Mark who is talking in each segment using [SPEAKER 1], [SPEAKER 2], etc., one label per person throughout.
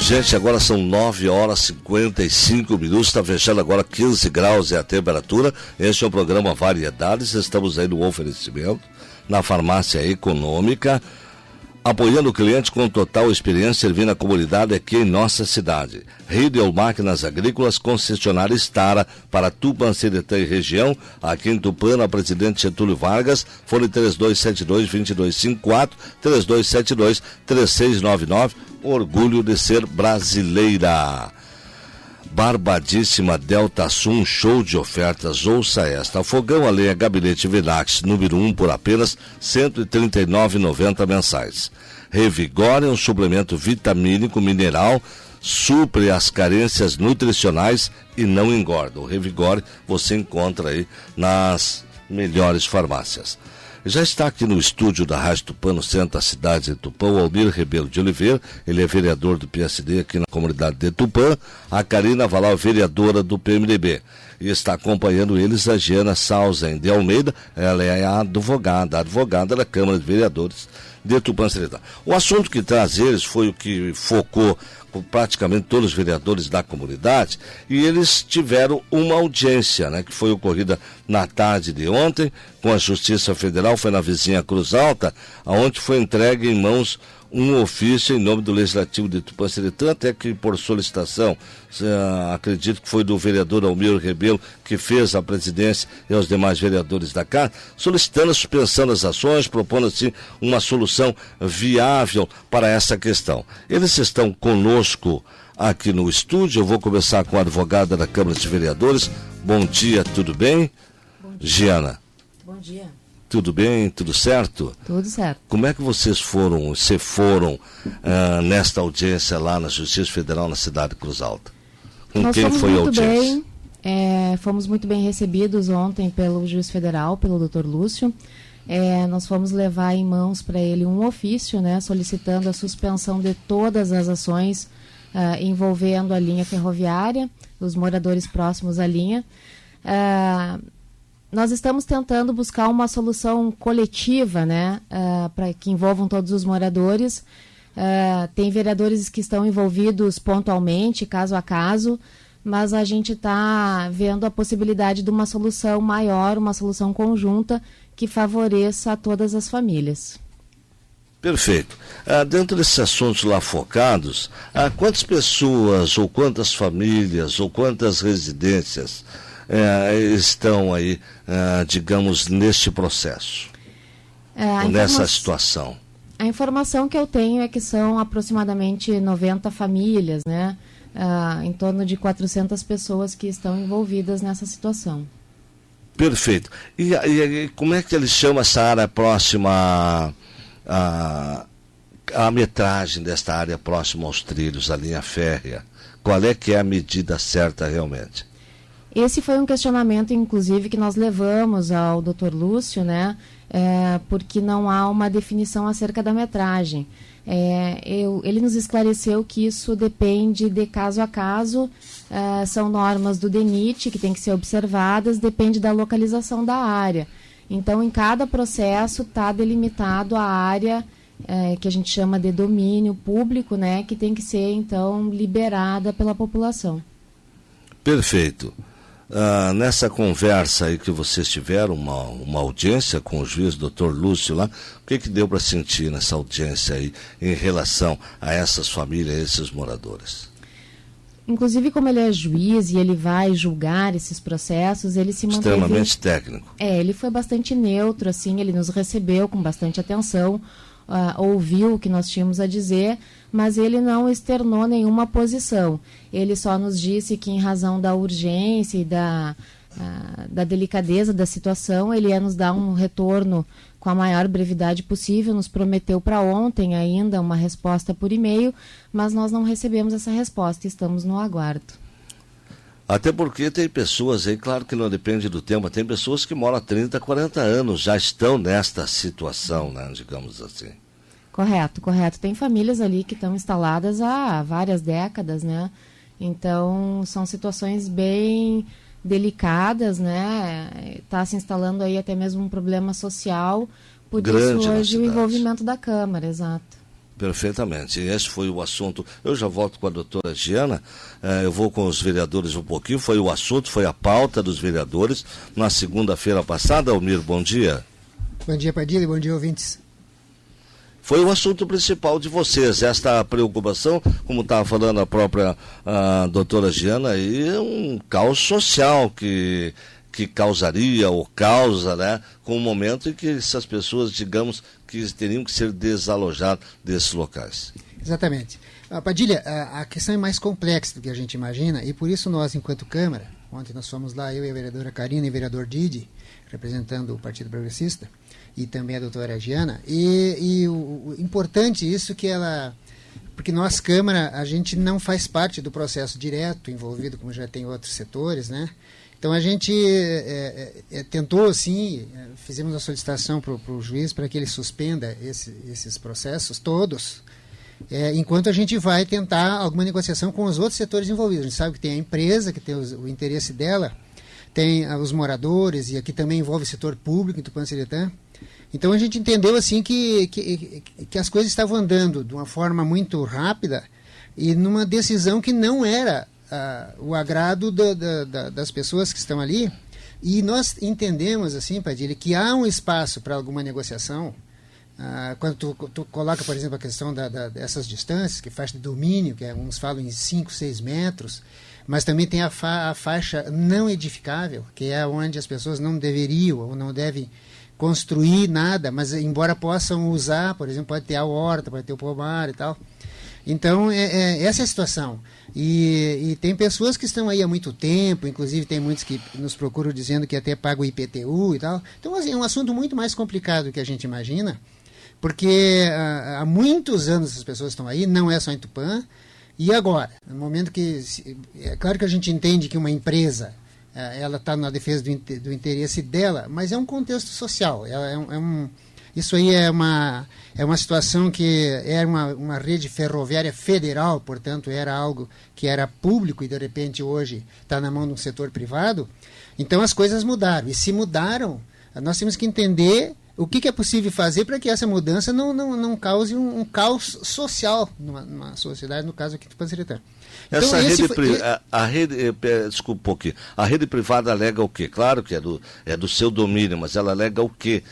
[SPEAKER 1] Gente, agora são 9 horas e 55 minutos, está fechando agora 15 graus é a temperatura. Este é o programa Variedades, estamos aí no oferecimento, na farmácia econômica, apoiando o cliente com total experiência, servindo a comunidade aqui em nossa cidade. Riedel Máquinas Agrícolas, concessionária Stara para Tupã, Seretã e região, aqui em Tupã, na Presidente Getúlio Vargas, fone 3272-2254, 3272-3699, orgulho de ser brasileira. Barbadíssima Delta Sul, show de ofertas, ouça esta. Fogão a lenha Gabinete Venax, número 1 por apenas R$ 139,90 mensais. Revigore, um suplemento vitamínico mineral, supre as carências nutricionais e não engorda. O Revigore você encontra aí nas melhores farmácias. Já está aqui no estúdio da Rádio Tupã, no centro da cidade de Tupã, o Almir Rebelo de Oliveira, ele é vereador do PSD aqui na comunidade de Tupã, a Karina Valau, vereadora do PMDB. E está acompanhando eles a Giana Sausen de Almeida, ela é a advogada da Câmara de Vereadores de Tupã Seretã. O assunto que traz eles foi o que focou com praticamente todos os vereadores da comunidade, e eles tiveram uma audiência, né, que foi ocorrida na tarde de ontem, com a Justiça Federal, foi na vizinha Cruz Alta, onde foi entregue em mãos um ofício em nome do Legislativo de Tupã Seretã, até que por solicitação, acredito que foi do vereador Almir Rebelo, que fez a presidência e aos demais vereadores da casa, solicitando a suspensão das ações, propondo assim uma solução viável para essa questão. Eles estão conosco aqui no estúdio, eu vou começar com a advogada da Câmara de Vereadores. Bom dia, tudo bem?
[SPEAKER 2] Bom dia.
[SPEAKER 1] Giana.
[SPEAKER 2] Bom dia.
[SPEAKER 1] Tudo bem? Tudo certo?
[SPEAKER 2] Tudo certo.
[SPEAKER 1] Como é que vocês foram nesta audiência lá na Justiça Federal na cidade de Cruz Alta? Com quem foi a audiência?
[SPEAKER 2] Fomos muito bem recebidos ontem pelo juiz federal, pelo Dr. Lúcio. Nós fomos levar em mãos para ele um ofício, né, solicitando a suspensão de todas as ações envolvendo a linha ferroviária, os moradores próximos à linha. Nós estamos tentando buscar uma solução coletiva, né, para que envolvam todos os moradores. Tem vereadores que estão envolvidos pontualmente, caso a caso, mas a gente está vendo a possibilidade de uma solução maior, uma solução conjunta que favoreça a todas as famílias.
[SPEAKER 1] Perfeito. Dentro desses assuntos lá focados, quantas pessoas, ou quantas famílias, ou quantas residências estão aí, digamos, neste processo, nessa situação?
[SPEAKER 2] A informação que eu tenho é que são aproximadamente 90 famílias, né? Em torno de 400 pessoas que estão envolvidas nessa situação.
[SPEAKER 1] Perfeito. E como é que eles chamam essa área próxima, a metragem desta área próxima aos trilhos, a linha férrea? Qual é que é a medida certa realmente?
[SPEAKER 2] Esse foi um questionamento, inclusive, que nós levamos ao Dr. Lúcio, né? Porque não há uma definição acerca da metragem. Ele nos esclareceu que isso depende de caso a caso, são normas do DENIT que têm que ser observadas, depende da localização da área. Então, em cada processo está delimitado a área que a gente chama de domínio público, né? Que tem que ser, então, liberada pela população.
[SPEAKER 1] Perfeito. Nessa conversa aí que vocês tiveram, uma audiência com o juiz Dr. Lúcio lá, o que deu para sentir nessa audiência aí em relação a essas famílias, a esses moradores?
[SPEAKER 2] Inclusive, como ele é juiz e ele vai julgar esses processos, ele se manteve...
[SPEAKER 1] Extremamente técnico.
[SPEAKER 2] Ele foi bastante neutro, assim, ele nos recebeu com bastante atenção, ouviu o que nós tínhamos a dizer, mas ele não externou nenhuma posição. Ele só nos disse que, em razão da urgência e da delicadeza da situação, ele ia nos dar um retorno com a maior brevidade possível, nos prometeu para ontem ainda uma resposta por e-mail, mas nós não recebemos essa resposta, estamos no aguardo.
[SPEAKER 1] Até porque tem pessoas aí, claro que não depende do tempo, tem pessoas que moram há 30, 40 anos, já estão nesta situação, né, digamos assim.
[SPEAKER 2] Correto. Tem famílias ali que estão instaladas há várias décadas, né? Então, são situações bem delicadas, né? Está se instalando aí até mesmo um problema social, por
[SPEAKER 1] grande
[SPEAKER 2] isso hoje o envolvimento da Câmara, exato.
[SPEAKER 1] Perfeitamente. Esse foi o assunto. Eu já volto com a doutora Giana, eu vou com os vereadores um pouquinho. Foi o assunto, foi a pauta dos vereadores na segunda-feira passada. Almir, bom dia.
[SPEAKER 3] Bom dia, Padilha, bom dia, ouvintes.
[SPEAKER 1] Foi o assunto principal de vocês, esta preocupação, como estava falando a própria doutora Giana, e um caos social que causaria ou causa, né, com o momento em que essas pessoas, digamos, que teriam que ser desalojadas desses locais.
[SPEAKER 3] Exatamente. Padilha, a questão é mais complexa do que a gente imagina, e por isso nós, enquanto Câmara, ontem nós fomos lá, eu e a vereadora Karina e o vereador Didi, representando o Partido Progressista, e também a doutora Giana, e o importante isso que ela... Porque nós, Câmara, a gente não faz parte do processo direto envolvido, como já tem outros setores, né? Então a gente tentou, assim, fizemos a solicitação para o juiz para que ele suspenda esses processos todos, enquanto a gente vai tentar alguma negociação com os outros setores envolvidos. A gente sabe que tem a empresa, que tem o interesse dela, tem os moradores, e aqui também envolve o setor público em Tupanciretã. Então a gente entendeu assim que as coisas estavam andando de uma forma muito rápida e numa decisão que não era o agrado das pessoas que estão ali, e nós entendemos, assim, Padilha, que há um espaço para alguma negociação, quando tu coloca, por exemplo, a questão dessas distâncias, que faixa de domínio, que uns falam em 5, 6 metros, mas também tem a faixa não edificável, que é onde as pessoas não deveriam ou não devem construir nada, mas embora possam usar, por exemplo, pode ter a horta, pode ter o pomar e tal. Então, essa é a situação. E tem pessoas que estão aí há muito tempo, inclusive tem muitos que nos procuram dizendo que até pagam o IPTU e tal. Então, assim, é um assunto muito mais complicado do que a gente imagina, porque há muitos anos as pessoas estão aí, não é só em Tupã. E agora, no momento que... É claro que a gente entende que uma empresa, ela está na defesa do interesse dela, mas é um contexto social, isso aí é uma situação que era uma rede ferroviária federal, portanto era algo que era público e de repente hoje está na mão de um setor privado. Então as coisas mudaram, e se mudaram, nós temos que entender o que é possível fazer para que essa mudança não cause um caos social numa sociedade, no caso aqui do Tupanciretã.
[SPEAKER 1] Essa desculpa um pouquinho, a rede privada alega o quê? Claro que é do seu domínio, mas ela alega o quê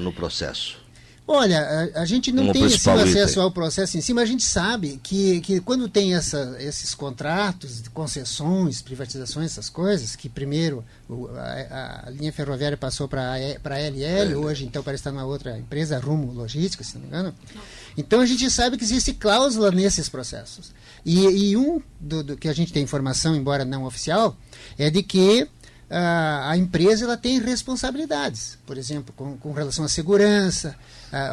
[SPEAKER 1] no processo?
[SPEAKER 3] Olha, a gente não tem esse acesso ao processo em si, mas a gente sabe que quando tem esses contratos de concessões, privatizações, essas coisas, que primeiro a linha ferroviária passou para a LL, hoje então parece estar numa outra empresa, Rumo Logística, se não me engano. Então a gente sabe que existe cláusula nesses processos. E do que a gente tem informação, embora não oficial, é de que a empresa ela tem responsabilidades, por exemplo, com relação à segurança,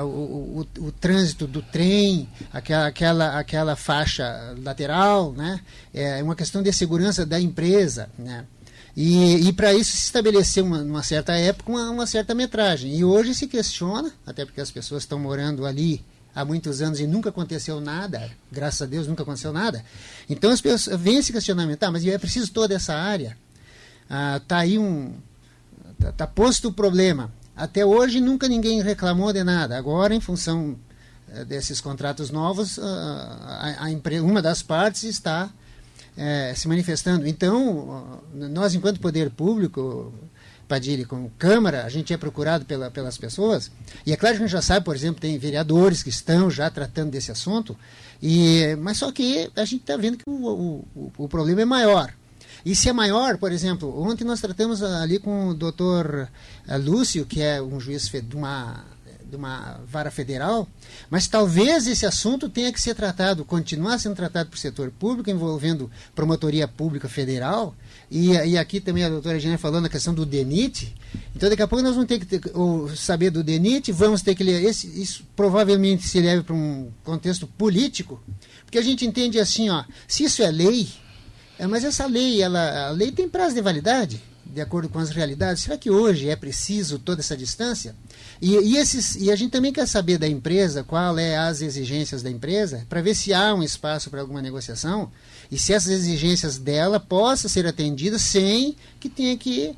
[SPEAKER 3] o trânsito do trem, aquela faixa lateral, né? É uma questão de segurança da empresa, né? E para isso se estabeleceu numa certa época uma certa metragem. E hoje se questiona, até porque as pessoas estão morando ali há muitos anos e nunca aconteceu nada, graças a Deus nunca aconteceu nada. Então as pessoas vêm esse questionamento, mas é preciso toda essa área? Tá posto o problema. Até hoje nunca ninguém reclamou de nada. Agora, em função desses contratos novos, uma das partes está se manifestando. Então, nós, enquanto poder público, Padilha, como Câmara, a gente é procurado pelas pessoas, e é claro que a gente já sabe, por exemplo, tem vereadores que estão já tratando desse assunto, mas só que a gente está vendo que o problema é maior. E se é maior, por exemplo, ontem nós tratamos ali com o doutor Lúcio, que é um juiz de uma vara federal, mas talvez esse assunto tenha que ser continuar sendo tratado por setor público, envolvendo promotoria pública federal, e aqui também a doutora Gênia falou na questão do DENIT. Então daqui a pouco nós vamos ter que saber do DENIT, vamos ter que ler, isso provavelmente se leve para um contexto político, porque a gente entende assim, se isso é lei, mas essa lei, a lei tem prazo de validade, de acordo com as realidades. Será que hoje é preciso toda essa distância? E a gente também quer saber da empresa, qual é as exigências da empresa, para ver se há um espaço para alguma negociação, e se essas exigências dela possam ser atendidas sem que tenha que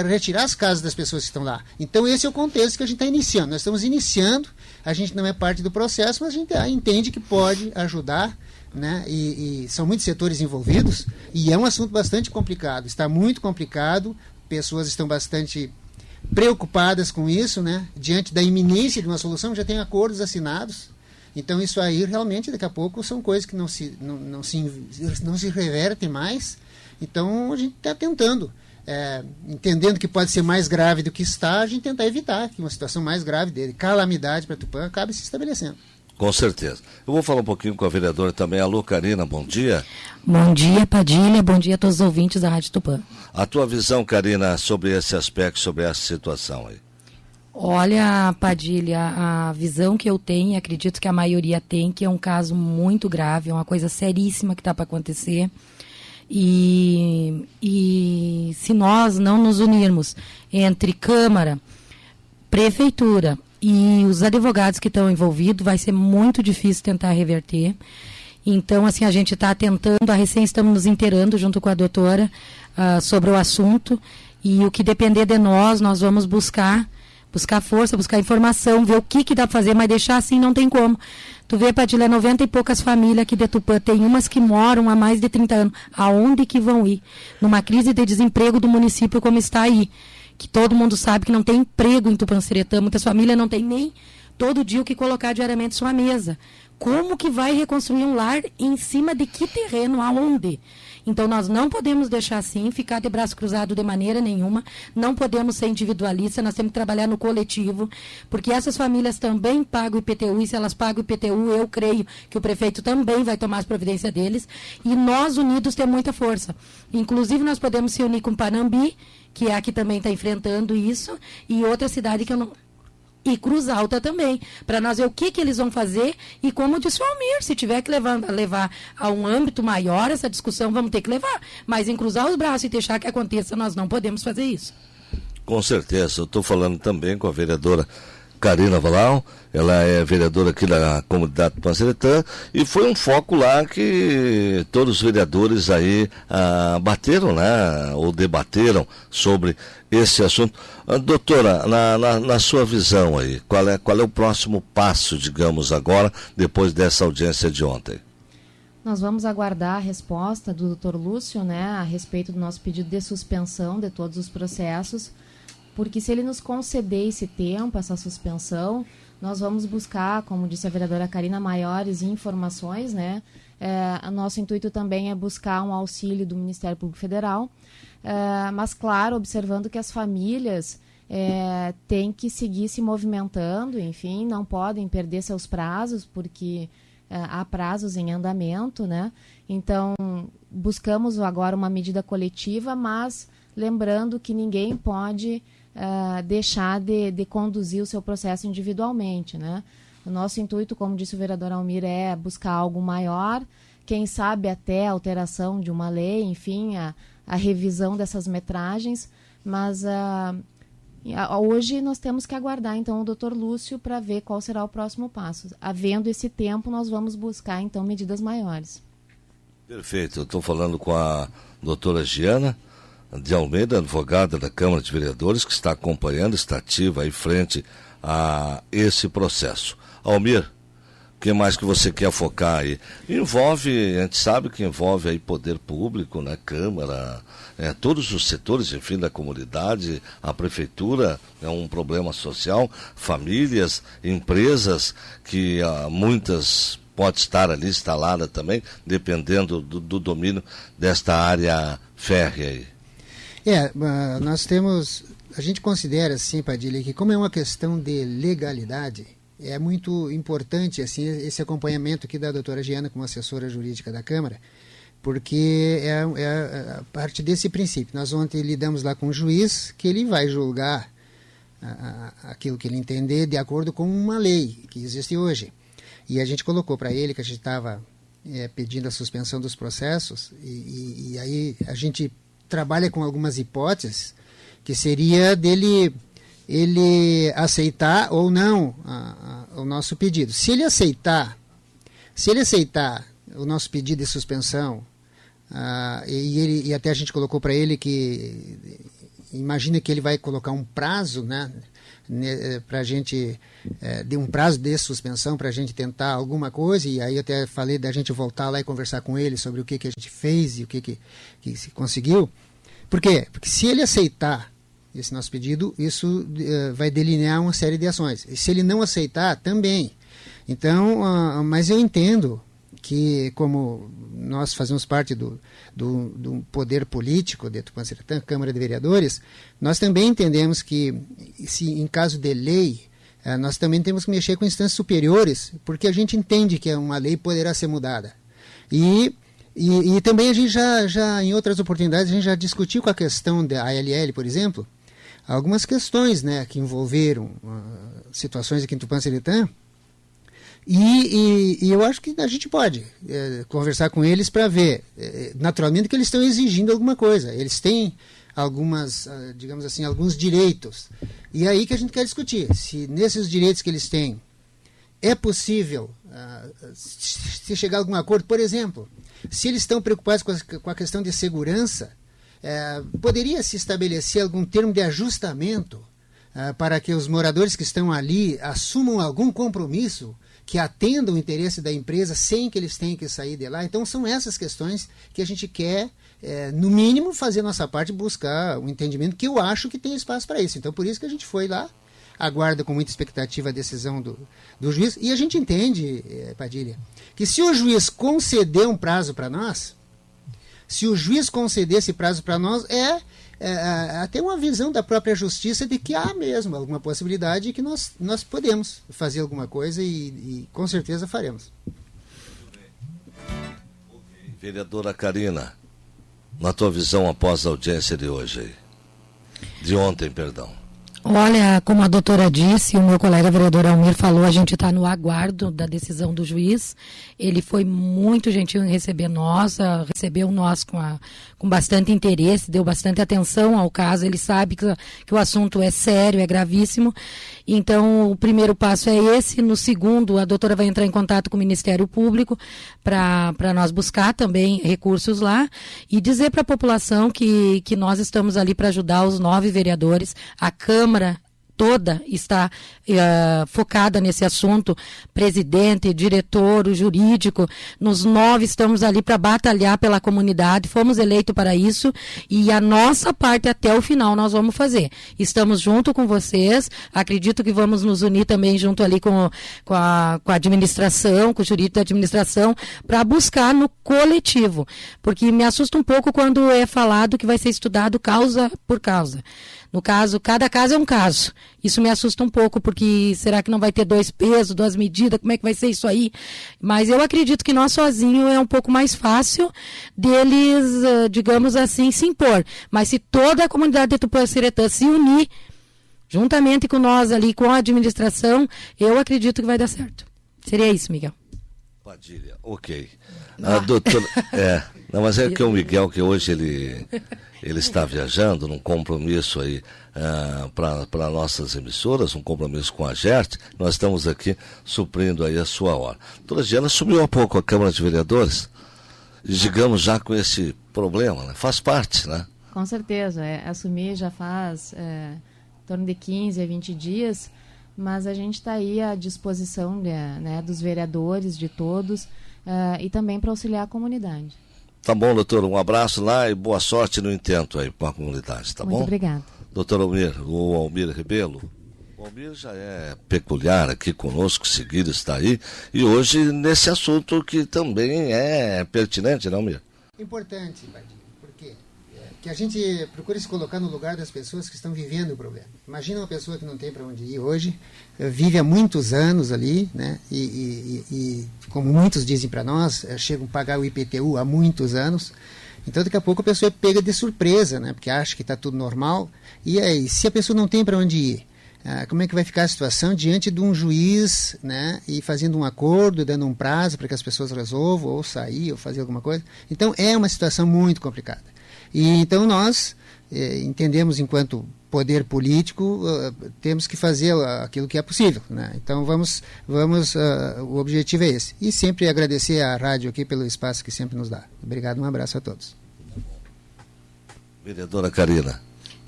[SPEAKER 3] retirar as casas das pessoas que estão lá. Então esse é o contexto que a gente está iniciando. Nós estamos iniciando, a gente não é parte do processo, mas a gente entende que pode ajudar, né? E são muitos setores envolvidos, e é um assunto bastante complicado, está muito complicado, pessoas estão bastante preocupadas com isso, né? Diante da iminência de uma solução, já tem acordos assinados. Então isso aí realmente daqui a pouco são coisas que não se revertem mais. Então a gente está tentando, entendendo que pode ser mais grave do que está, a gente tentar evitar que uma situação mais grave de calamidade para Tupã acabe se estabelecendo.
[SPEAKER 1] Com certeza. Eu vou falar um pouquinho com a vereadora também. Alô, Karina, bom dia.
[SPEAKER 4] Bom dia, Padilha. Bom dia a todos os ouvintes da Rádio Tupã.
[SPEAKER 1] A tua visão, Karina, sobre esse aspecto, sobre essa situação aí?
[SPEAKER 4] Olha, Padilha, a visão que eu tenho, e acredito que a maioria tem, que é um caso muito grave, é uma coisa seríssima que está para acontecer. E se nós não nos unirmos entre Câmara, Prefeitura e os advogados que estão envolvidos, vai ser muito difícil tentar reverter. Então, assim, a gente está tentando, recém estamos nos inteirando junto com a doutora sobre o assunto, e o que depender de nós vamos buscar força, buscar informação, ver o que dá para fazer, mas deixar assim não tem como. Tu vê, Padilha, 90 e poucas famílias aqui de Tupã, tem umas que moram há mais de 30 anos. Aonde que vão ir? Numa crise de desemprego do município como está aí, que todo mundo sabe que não tem emprego em Tupanciretã, muitas famílias não têm nem todo dia o que colocar diariamente em sua mesa. Como que vai reconstruir um lar em cima de que terreno, aonde? Então nós não podemos deixar assim, ficar de braço cruzado de maneira nenhuma, não podemos ser individualistas, nós temos que trabalhar no coletivo, porque essas famílias também pagam o IPTU, e se elas pagam o IPTU, eu creio que o prefeito também vai tomar as providências deles, e nós unidos temos muita força. Inclusive nós podemos se unir com Panambi, que é a que também está enfrentando isso, e outra cidade que eu não... E Cruz Alta também, para nós ver o que eles vão fazer, e como disse o Almir, se tiver que levar a um âmbito maior essa discussão, vamos ter que levar. Mas em cruzar os braços e deixar que aconteça, nós não podemos fazer isso.
[SPEAKER 1] Com certeza, eu estou falando também com a vereadora Karina Valau, ela é vereadora aqui da comunidade do Tupanciretã, e foi um foco lá que todos os vereadores aí bateram, né, ou debateram sobre esse assunto. Doutora, na sua visão aí, qual é o próximo passo, digamos agora, depois dessa audiência de ontem?
[SPEAKER 2] Nós vamos aguardar a resposta do Dr. Lúcio, né, a respeito do nosso pedido de suspensão de todos os processos, porque se ele nos conceder esse tempo, essa suspensão, nós vamos buscar, como disse a vereadora Karina, maiores informações, né? Nosso intuito também é buscar um auxílio do Ministério Público Federal, mas, claro, observando que as famílias têm que seguir se movimentando, enfim, não podem perder seus prazos, porque há prazos em andamento, né? Então, buscamos agora uma medida coletiva, mas lembrando que ninguém pode deixar de conduzir o seu processo individualmente, né? O nosso intuito, como disse o vereador Almir, é buscar algo maior, quem sabe até a alteração de uma lei, enfim, a revisão dessas metragens, mas hoje nós temos que aguardar, então, o Dr. Lúcio para ver qual será o próximo passo. Havendo esse tempo, nós vamos buscar, então, medidas maiores.
[SPEAKER 1] Perfeito, eu estou falando com a doutora Giana de Almeida, advogada da Câmara de Vereadores, que está acompanhando, está ativa aí frente a esse processo. Almir, o que mais que você quer focar aí? A gente sabe que envolve aí poder público, né, Câmara, todos os setores, enfim, da comunidade, a prefeitura é um problema social, famílias, empresas, que muitas pode estar ali instalada também, dependendo do domínio desta área férrea aí.
[SPEAKER 3] A gente considera, assim, Padilha, que como é uma questão de legalidade, é muito importante, assim, esse acompanhamento aqui da doutora Giana como assessora jurídica da Câmara, porque é a partir desse princípio. Nós ontem lidamos lá com o juiz, que ele vai julgar aquilo que ele entender de acordo com uma lei que existe hoje. E a gente colocou para ele que a gente estava pedindo a suspensão dos processos, e aí a gente trabalha com algumas hipóteses, que seria dele aceitar ou não o nosso pedido. Se ele aceitar o nosso pedido de suspensão, e até a gente colocou para ele que imagina que ele vai colocar um prazo, né, para a gente, de um prazo de suspensão para a gente tentar alguma coisa, e aí eu até falei da gente voltar lá e conversar com ele sobre o que a gente fez e o que se conseguiu. Por quê? Porque se ele aceitar esse nosso pedido, isso vai delinear uma série de ações. E se ele não aceitar, também. Então, mas eu entendo que, como nós fazemos parte do poder político de Tupanciretã, Câmara de Vereadores, nós também entendemos que, se em caso de lei, nós também temos que mexer com instâncias superiores, porque a gente entende que uma lei poderá ser mudada. E também a gente já, em outras oportunidades, a gente já discutiu com a questão da ALL, por exemplo, algumas questões, né, que envolveram situações aqui em Tupanciretã. E eu acho que a gente pode conversar com eles para ver, naturalmente, que eles estão exigindo alguma coisa. Eles têm algumas, digamos assim, alguns direitos. E aí que a gente quer discutir, se nesses direitos que eles têm é possível se chegar a algum acordo. Por exemplo, se eles estão preocupados com a questão de segurança, poderia se estabelecer algum termo de ajustamento para que os moradores que estão ali assumam algum compromisso que atenda o interesse da empresa sem que eles tenham que sair de lá. Então, são essas questões que a gente quer, no mínimo, fazer a nossa parte, buscar um entendimento, que eu acho que tem espaço para isso. Então, por isso que a gente foi lá, aguarda com muita expectativa a decisão do juiz, e a gente entende, Padilha, que se o juiz conceder um prazo para nós, se o juiz conceder esse prazo para nós, até uma visão da própria justiça de que há mesmo alguma possibilidade que nós podemos fazer alguma coisa e com certeza faremos.
[SPEAKER 1] Vereadora Karina, na tua visão após a audiência de hoje, de ontem, perdão.
[SPEAKER 4] Olha, como a doutora disse, o meu colega vereador Almir falou, a gente está no aguardo da decisão do juiz. Ele foi muito gentil em receber nós, recebeu nós com bastante interesse, deu bastante atenção ao caso. Ele sabe que o assunto é sério, é gravíssimo. Então, o primeiro passo é esse. No segundo, a doutora vai entrar em contato com o Ministério Público para nós buscar também recursos lá e dizer para a população que nós estamos ali para ajudar os 9 vereadores, a Câmara toda está focada nesse assunto, presidente, diretor, o jurídico, nos 9 estamos ali para batalhar pela comunidade, fomos eleitos para isso e a nossa parte até o final nós vamos fazer. Estamos junto com vocês, acredito que vamos nos unir também junto ali com a administração, com o jurídico da administração, para buscar no coletivo, porque me assusta um pouco quando é falado que vai ser estudado causa por causa. No caso, cada caso é um caso. Isso me assusta um pouco, porque será que não vai ter 2 pesos, 2 medidas? Como é que vai ser isso aí? Mas eu acredito que nós sozinhos é um pouco mais fácil deles, digamos assim, se impor. Mas se toda a comunidade de Tupanciretã se unir, juntamente com nós ali, com a administração, eu acredito que vai dar certo. Seria isso, Miguel.
[SPEAKER 1] Padilha, ok. Doutora, não, mas é que o Miguel, que hoje ele está viajando num compromisso aí para nossas emissoras, um compromisso com a GERT, nós estamos aqui suprindo aí a sua hora. Doutora Diana assumiu há pouco a Câmara de Vereadores, digamos já com esse problema, né? Faz parte, né?
[SPEAKER 2] Com certeza, assumir já faz em torno de 15 a 20 dias, mas a gente está aí à disposição dos vereadores, de todos, e também para auxiliar a comunidade.
[SPEAKER 1] Tá bom, doutor, um abraço lá e boa sorte no intento aí com a comunidade, tá bom?
[SPEAKER 2] Muito obrigada.
[SPEAKER 1] Doutor Almir Rebelo, o Almir já é peculiar aqui conosco, seguido está aí, e hoje nesse assunto que também é pertinente, não, Almir?
[SPEAKER 3] Importante, Padilha, porque que a gente procure se colocar no lugar das pessoas que estão vivendo o problema. Imagina uma pessoa que não tem para onde ir hoje, vive há muitos anos ali, né? E como muitos dizem para nós, chegam a pagar o IPTU há muitos anos. Então, daqui a pouco a pessoa é pega de surpresa, né? Porque acha que está tudo normal. E aí, se a pessoa não tem para onde ir, como é que vai ficar a situação diante de um juiz, né? E fazendo um acordo, dando um prazo para que as pessoas resolvam, ou sair, ou fazer alguma coisa. Então, é uma situação muito complicada. E então nós entendemos, enquanto poder político, temos que fazer aquilo que é possível, né? Então o objetivo é esse. E sempre agradecer à rádio aqui pelo espaço que sempre nos dá. Obrigado, um abraço a todos.
[SPEAKER 1] Vereadora Karina.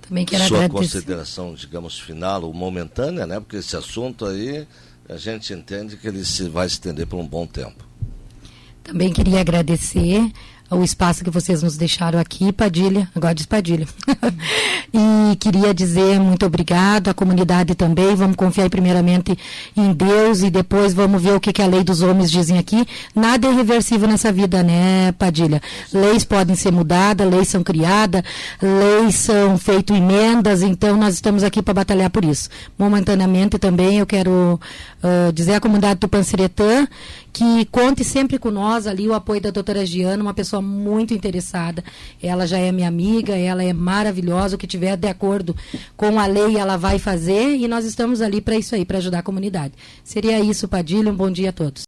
[SPEAKER 4] Também quero
[SPEAKER 1] Sua
[SPEAKER 4] agradecer.
[SPEAKER 1] consideração, digamos, final, ou momentânea, né? Porque esse assunto aí, a gente entende que ele vai se estender por um bom tempo.
[SPEAKER 4] Também queria agradecer o espaço que vocês nos deixaram aqui, Padilha, agora diz Padilha. E queria dizer muito obrigado, a comunidade também, vamos confiar primeiramente em Deus e depois vamos ver o que a lei dos homens dizem aqui. Nada é irreversível nessa vida, né, Padilha? Leis podem ser mudadas, leis são criadas, leis são feitas emendas, então nós estamos aqui para batalhar por isso. Momentaneamente também eu quero dizer à comunidade tupanciretã que conte sempre com nós ali, o apoio da doutora Giana, uma pessoa muito interessada. Ela já é minha amiga, ela é maravilhosa, o que tiver de acordo com a lei ela vai fazer e nós estamos ali para isso aí, para ajudar a comunidade. Seria isso, Padilha, um bom dia a todos.